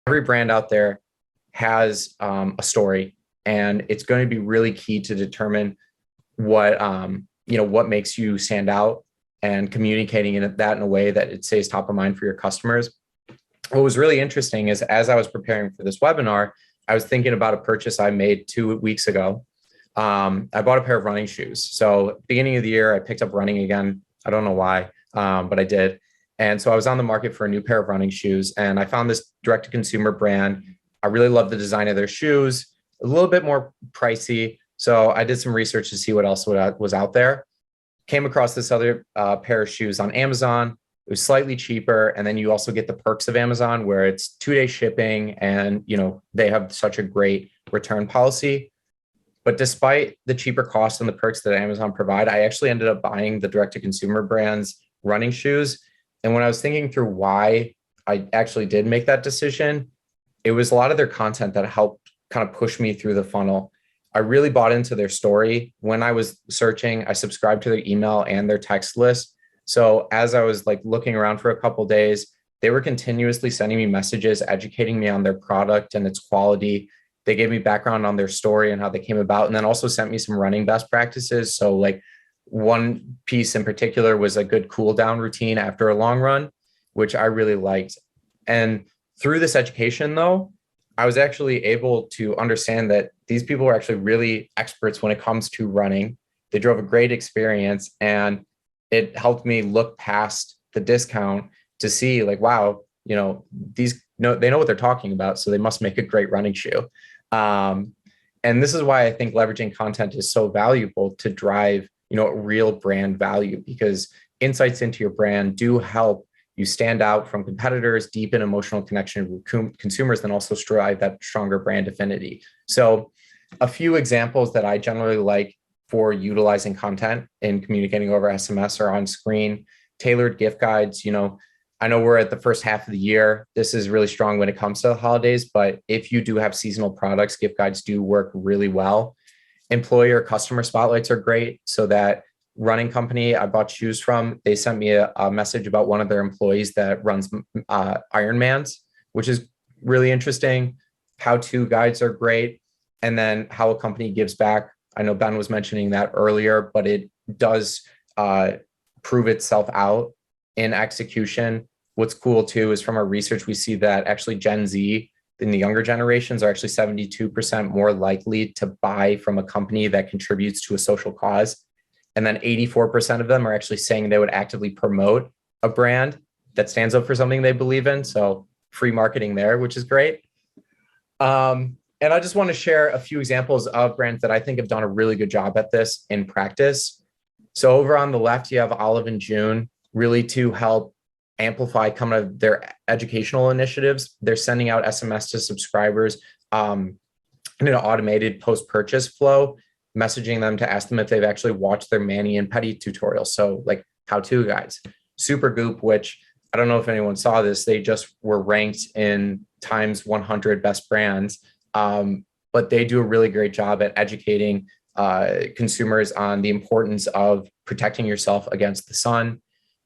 every brand out there has a story, and it's going to be really key to determine what what makes you stand out and communicating that in a way that it stays top of mind for your customers. What was really interesting is as I was preparing for this webinar, I was thinking about a purchase I made 2 weeks ago. I bought a pair of running shoes. So beginning of the year, I picked up running again. I don't know why, but I did. And so I was on the market for a new pair of running shoes, and I found this direct-to-consumer brand. I really love the design of their shoes, a little bit more pricey. So I did some research to see what else was out there. Came across this other pair of shoes on Amazon. It was slightly cheaper. And then you also get the perks of Amazon where it's 2-day shipping and, they have such a great return policy. But despite the cheaper cost and the perks that Amazon provide, I actually ended up buying the direct-to-consumer brand's running shoes. And when I was thinking through why I actually did make that decision, it was a lot of their content that helped kind of push me through the funnel. I really bought into their story. When I was searching, I subscribed to their email and their text list. So as I was like looking around for a couple of days, they were continuously sending me messages, educating me on their product and its quality. They gave me background on their story and how they came about, and then also sent me some running best practices. So like one piece in particular was a good cool down routine after a long run, which I really liked. And through this education though, I was actually able to understand that these people were actually really experts when it comes to running. They drove a great experience, and it helped me look past the discount to see like, wow, these they know what they're talking about, so they must make a great running shoe. And this is why I think leveraging content is so valuable to drive, real brand value, because insights into your brand do help you stand out from competitors, deepen emotional connection with consumers, and also strive that stronger brand affinity. So a few examples that I generally like for utilizing content in communicating over SMS are on screen. Tailored gift guides. I know we're at the first half of the year. This is really strong when it comes to the holidays, but if you do have seasonal products, gift guides do work really well. Employer customer spotlights are great. So that running company I bought shoes from, they sent me a message about one of their employees that runs Ironmans, which is really interesting. How-to guides are great. And then how a company gives back. I know Ben was mentioning that earlier, but it does prove itself out in execution. What's cool too is from our research, we see that actually Gen Z in the younger generations are actually 72% more likely to buy from a company that contributes to a social cause. And then 84% of them are actually saying they would actively promote a brand that stands up for something they believe in. So free marketing there, which is great. And I just want to share a few examples of brands that I think have done a really good job at this in practice. So over on the left, you have Olive and June, really to help amplify kind of their educational initiatives. They're sending out SMS to subscribers in an automated post-purchase flow, messaging them to ask them if they've actually watched their mani and pedi tutorials. So like how-to guides. Supergoop, which I don't know if anyone saw this, they just were ranked in Time's 100 best brands, but they do a really great job at educating consumers on the importance of protecting yourself against the sun.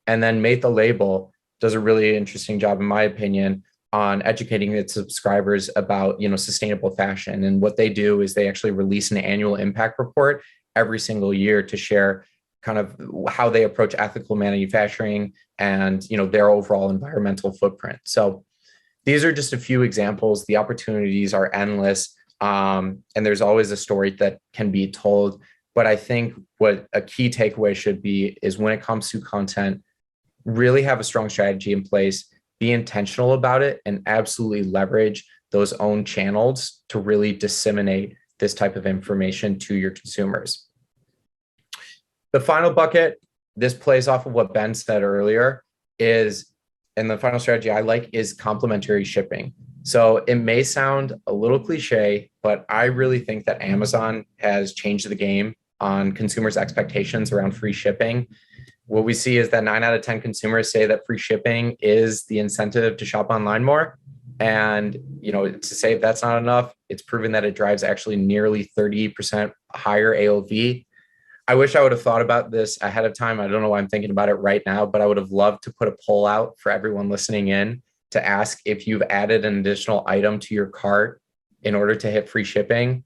And then Made the Label does a really interesting job, in my opinion, on educating its subscribers about, sustainable fashion. And what they do is they actually release an annual impact report every single year to share kind of how they approach ethical manufacturing and, their overall environmental footprint. So these are just a few examples. The opportunities are endless. And there's always a story that can be told. But I think what a key takeaway should be is when it comes to content, really have a strong strategy in place, be intentional about it, and absolutely leverage those own channels to really disseminate this type of information to your consumers. The final bucket, this plays off of what Ben said earlier, and the final strategy I like is complementary shipping. So it may sound a little cliche, but I really think that Amazon has changed the game on consumers' expectations around free shipping. What we see is that 9 out of 10 consumers say that free shipping is the incentive to shop online more. And, to say if that's not enough, it's proven that it drives actually nearly 30% higher AOV. I wish I would have thought about this ahead of time. I don't know why I'm thinking about it right now, but I would have loved to put a poll out for everyone listening in to ask if you've added an additional item to your cart in order to hit free shipping.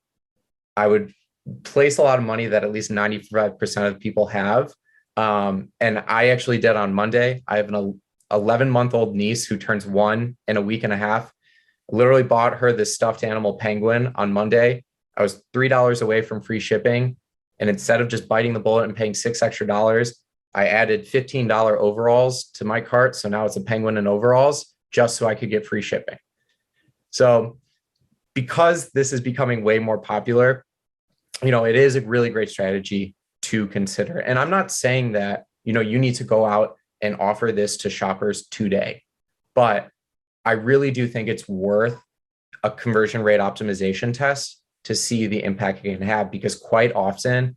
I would place a lot of money that at least 95% of people have. And I actually did on Monday. I have an 11-month-old niece who turns 1 in a week and a half. I literally bought her this stuffed animal penguin on Monday. I was $3 away from free shipping. And instead of just biting the bullet and paying $6 extra, I added $15 overalls to my cart. So now it's a penguin and overalls just so I could get free shipping. So because this is becoming way more popular, it is a really great strategy to consider. And I'm not saying that, you need to go out and offer this to shoppers today, but I really do think it's worth a conversion rate optimization test to see the impact it can have, because quite often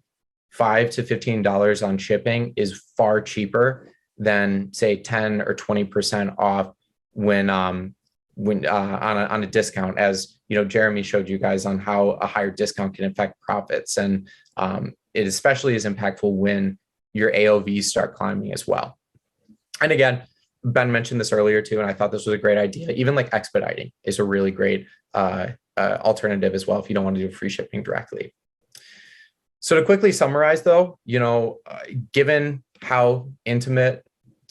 $5 to $15 on shipping is far cheaper than say 10 or 20% off when when on a discount, as you know, Jeremy showed you guys on how a higher discount can affect profits. And it especially is impactful when your AOVs start climbing as well. And again, Ben mentioned this earlier too, and I thought this was a great idea. Even like expediting is a really great alternative as well if you don't want to do free shipping directly. So to quickly summarize though, you know, given how intimate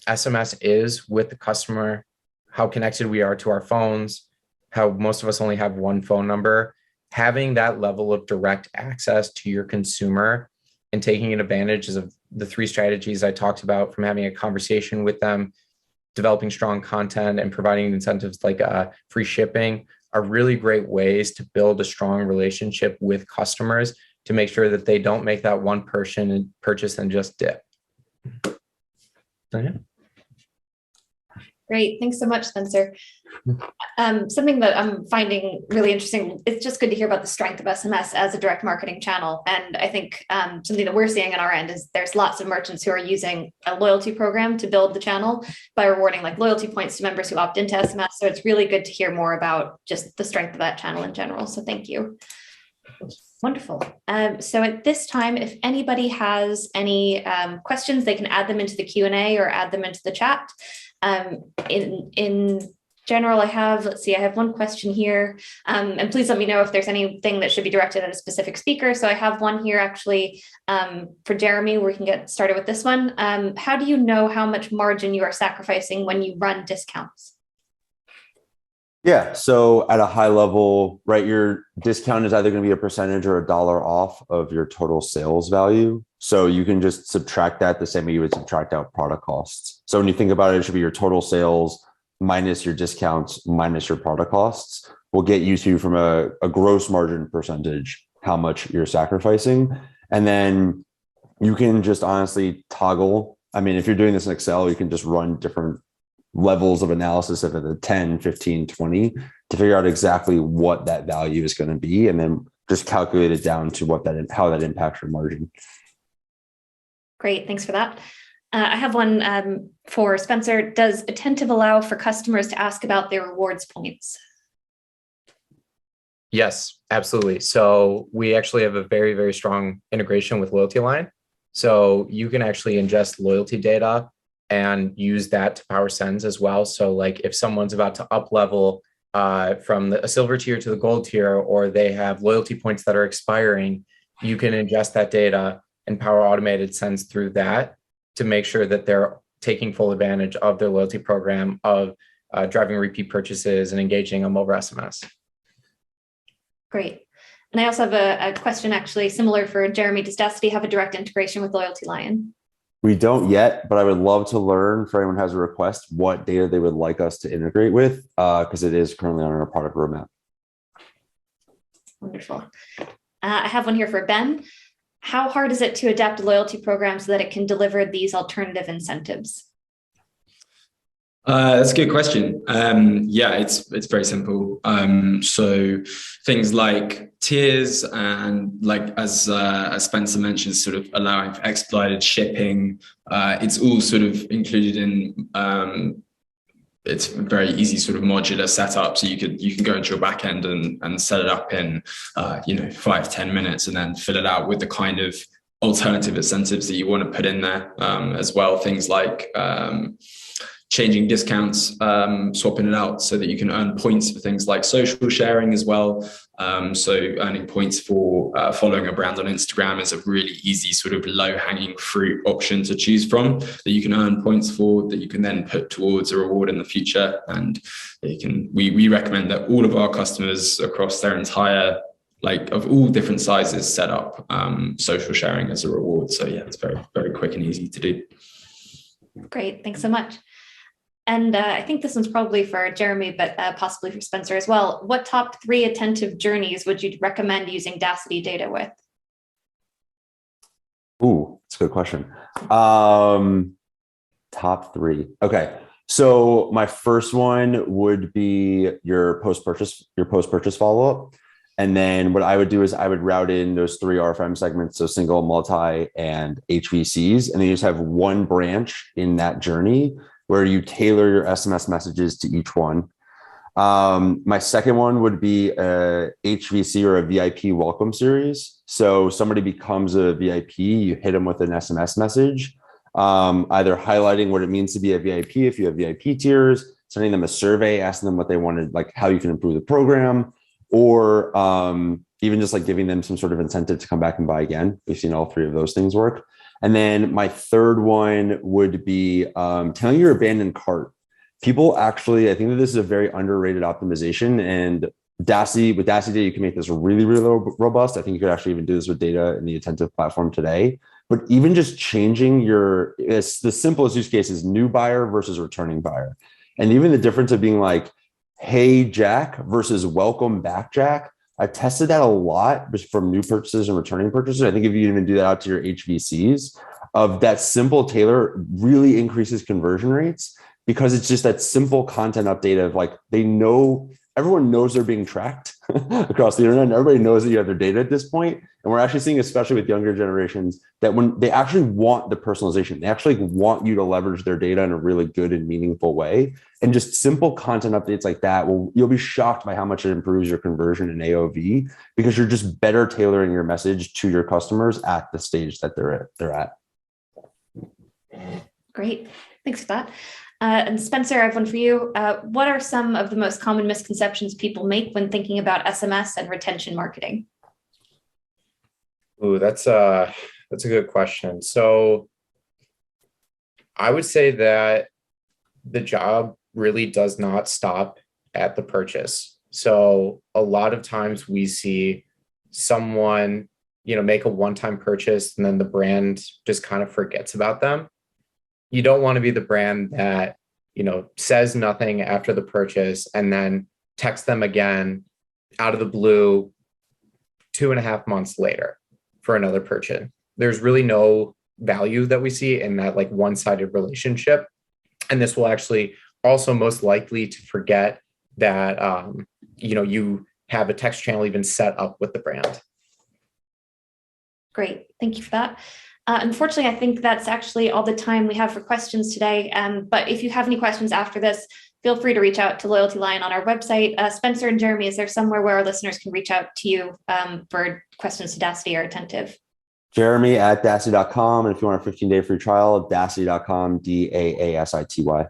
SMS is with the customer, how connected we are to our phones, how most of us only have one phone number, having that level of direct access to your consumer and taking advantage of the 3 strategies I talked about, from having a conversation with them, developing strong content, and providing incentives like free shipping, are really great ways to build a strong relationship with customers to make sure that they don't make that one person purchase and just dip. So, yeah. Great. Thanks so much, Spencer. Something that I'm finding really interesting, it's just good to hear about the strength of SMS as a direct marketing channel. And I think something that we're seeing on our end is there's lots of merchants who are using a loyalty program to build the channel by rewarding like loyalty points to members who opt into SMS. So it's really good to hear more about just the strength of that channel in general. So thank you. Wonderful. So at this time, if anybody has any questions, they can add them into the Q&A or add them into the chat. In general, I have one question here, and please let me know if there's anything that should be directed at a specific speaker. So I have one here actually for Jeremy, where we can get started with this one. How do you know how much margin you are sacrificing when you run discounts? Yeah. So at a high level, right, your discount is either going to be a percentage or $1 off of your total sales value. So you can just subtract that the same way you would subtract out product costs. So when you think about it, it should be your total sales minus your discounts minus your product costs will get you to, from a gross margin percentage, how much you're sacrificing. And then you can just honestly toggle. I mean, if you're doing this in Excel, you can just run different levels of analysis of the 10, 15, 20 to figure out exactly what that value is going to be, and then just calculate it down to how that impacts your margin. Great, thanks for that. I have one for Spencer. Does Attentive allow for customers to ask about their rewards points? Yes, absolutely. So we actually have a very, very strong integration with Loyalty Line. So you can actually ingest loyalty data and use that to power sends as well. So like if someone's about to up level from a silver tier to the gold tier, or they have loyalty points that are expiring, you can ingest that data and power automated sends through that to make sure that they're taking full advantage of their loyalty program, of driving repeat purchases and engaging them over SMS. Great. And I also have a question actually similar for Jeremy. Does Dacity have a direct integration with Loyalty Lion? We don't yet, but I would love to learn, for anyone who has a request, what data they would like us to integrate with, because it is currently on our product roadmap. Wonderful. I have one here for Ben. How hard is it to adapt a loyalty program so that it can deliver these alternative incentives? That's a good question. Yeah, it's very simple. So things like tiers and, like as Spencer mentioned, sort of allowing for expedited shipping. It's all sort of included in. It's a very easy sort of modular setup. So you can go into your backend and set it up in 5-10 minutes, and then fill it out with the kind of alternative incentives that you want to put in there as well. Things like changing discounts, swapping it out so that you can earn points for things like social sharing as well. So earning points for following a brand on Instagram is a really easy sort of low-hanging fruit option to choose from, that you can earn points for, that you can then put towards a reward in the future. And we recommend that all of our customers across their entire, like of all different sizes, set up social sharing as a reward. So yeah, it's very, very quick and easy to do. Great, thanks so much. And I think this one's probably for Jeremy, but possibly for Spencer as well. What top 3 attentive journeys would you recommend using Dacity data with? Ooh, that's a good question. Top 3. Okay. So my first one would be your post-purchase follow-up. And then what I would do is I would route in those 3 RFM segments, so single, multi, and HVCs. And then you just have one branch in that journey where you tailor your SMS messages to each one. My second one would be a HVC or a VIP welcome series. So somebody becomes a VIP, you hit them with an SMS message, either highlighting what it means to be a VIP if you have VIP tiers, sending them a survey, asking them what they wanted, like how you can improve the program, or even just like giving them some sort of incentive to come back and buy again. We've seen all three of those things work. And then my third one would be telling your abandoned cart. People actually, I think that this is a very underrated optimization, and with Dacity, you can make this really, really robust. I think you could actually even do this with data in the Attentive platform today. But even just changing it's the simplest use case is new buyer versus returning buyer. And even the difference of being like, hey, Jack versus welcome back, Jack. I've tested that a lot from new purchases and returning purchases. I think if you even do that out to your HVCs, of that simple tailor really increases conversion rates, because it's just that simple content update of like, everyone knows they're being tracked across the internet, and everybody knows that you have their data at this point. And we're actually seeing, especially with younger generations, that when they actually want the personalization, they actually want you to leverage their data in a really good and meaningful way. And just simple content updates like that, you'll be shocked by how much it improves your conversion in AOV, because you're just better tailoring your message to your customers at the stage that they're at. Great, thanks for that. And Spencer, I have one for you. What are some of the most common misconceptions people make when thinking about SMS and retention marketing? Ooh, that's a good question. So I would say that the job really does not stop at the purchase. So a lot of times we see someone, make a one-time purchase and then the brand just kind of forgets about them. You don't want to be the brand that, says nothing after the purchase and then texts them again out of the blue 2.5 months later for another purchase. There's really no value that we see in that like one-sided relationship. And this will actually also most likely to forget that, you have a text channel even set up with the brand. Great, thank you for that. Unfortunately, I think that's actually all the time we have for questions today. But if you have any questions after this, feel free to reach out to Loyalty Line on our website. Spencer and Jeremy, is there somewhere where our listeners can reach out to you for questions to Dacity or Attentive? Jeremy at dacity.com. And if you want a 15-day free trial, dacity.com, DAASITY.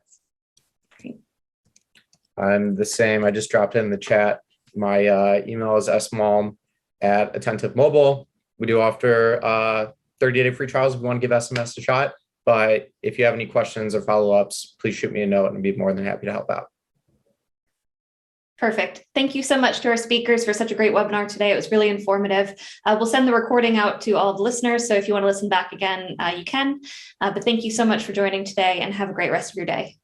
I'm the same. I just dropped it in the chat. My email is smalm@Attentive Mobile. We do offer 30-day free trials if you want to give SMS a shot. But if you have any questions or follow-ups, please shoot me a note and I'd be more than happy to help out. Perfect. Thank you so much to our speakers for such a great webinar today. It was really informative. We'll send the recording out to all of the listeners. So if you want to listen back again, you can. But thank you so much for joining today and have a great rest of your day.